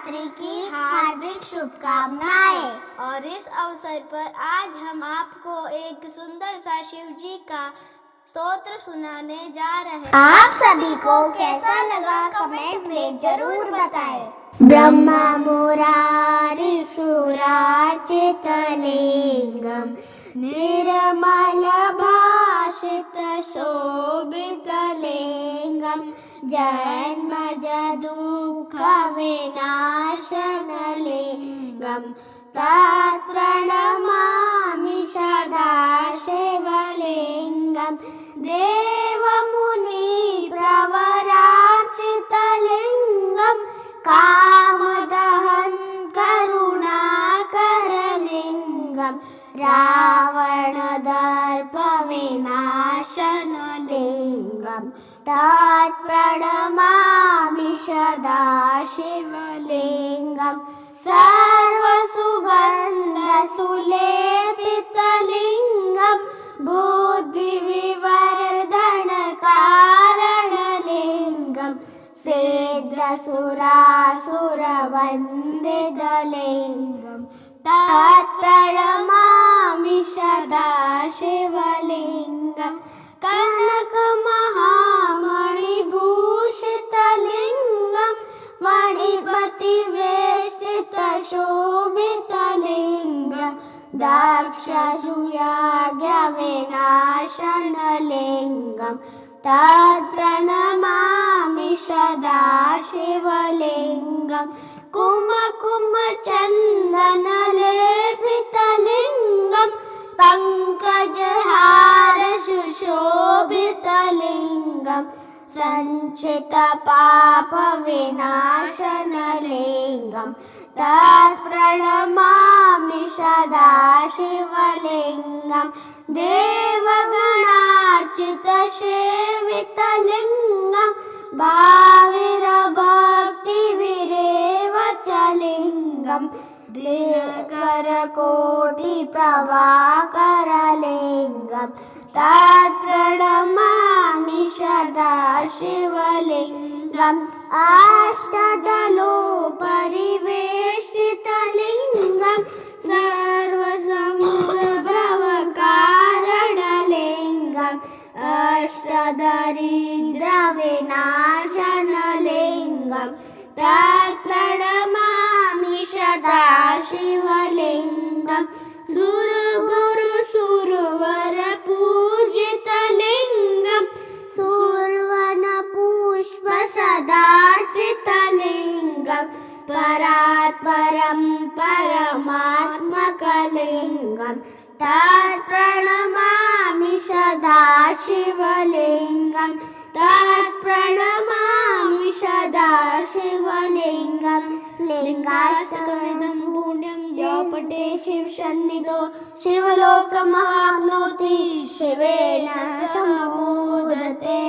नवरात्रि की हार्दिक शुभकामनाएं। और इस अवसर पर आज हम आपको एक सुंदर सा शिव जी का स्तोत्र सुनाने जा रहे हैं। आप सभी को कैसा लगा कमेंट में जरूर बताएं। ब्रह्मा मुरारी सुरार्चितलिंगम निर्मल भाषित शोभितलिंगम जन्म दुःख विनाशनलिंगम तत्प्रणमामि सदा शिवलिंगम देवमुनि प्रवरार्चितलिंगम कामदहन करुणाकरलिंगम रावणदर्प विनाशनलिंगम तत्प्रणमामि सदा शिवलिंगम सर्वसुगन्धसुलेपितलिंगम बुद्धिविवर्धनकारणलिंगम सिद्धसुरासुरवन्दितलिंगम तत्प्रणमामि सदा शिवलिंगम कनकमहामणिभूषितलिंगम मणिपतिवेष्टितशोभितलिंगम दक्षसूयाज्ञविनाशनलिंगम तत्प्रणमामि सदा शिवलिंगम कुमकुमचन्दनलेपितलिंगम पंकजहार सुशोभितलिंगम संचितपापविनाशनलिंगम तत्प्रणमामि सदा शिवलिंगम देवगणार्चितसेवितलिंगम भाविरभक्तिविरेवचलिंगम दिनकरकोटिप्रभाकरलिंगम तत्प्रणमामि सदा शिवलिंगम अष्टदलोपरिवेष्टितलिंगम सर्वसमुद्रभवकारणलिंगम अष्टदरिद्रविनाशनलिंगम तत्प्रणमामि सदा शिवलिंगम सुरगुरुसुरवर पूजितलिंगम सुवर्णपुष्प सदार्चितलिंगम परात्परं परमात्मकलिंगम तत्प्रणमामि सदा शिवलिंगम तत्प्रणमामि सदा शिवलिंगम लिंगाष्टकमिदं पुण्यं यो पठे शिवसन्निधौ शिवलोकमाप्नोति शिवेन सम्मोदते।